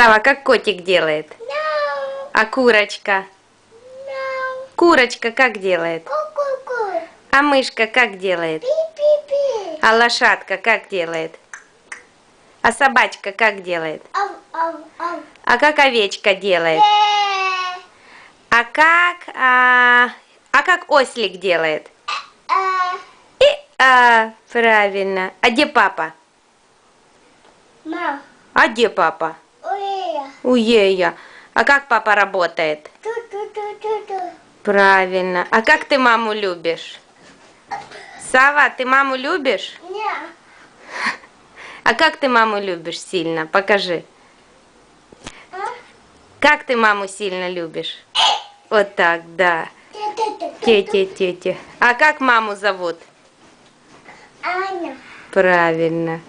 Сава, как котик делает? Мяу. А курочка? Мяу. Курочка как делает? Ку-ку-ку. А мышка как делает? Пи-пи-пи. А лошадка как делает? А собачка как делает? Ау, ау, ау. А как овечка делает? Бэ. А как ослик делает? А. Правильно. А где папа? Мау. А где папа? Уя. У Ея. А как папа работает? Ту-ту-ту-ту-ту. Правильно. А как ты маму любишь? Сава, ты маму любишь? Ня. А как ты маму любишь сильно? Покажи. А? Как ты маму сильно любишь? Вот так, да. Ту-ту-ту-ту. Тетя. А как маму зовут? Аня. Правильно.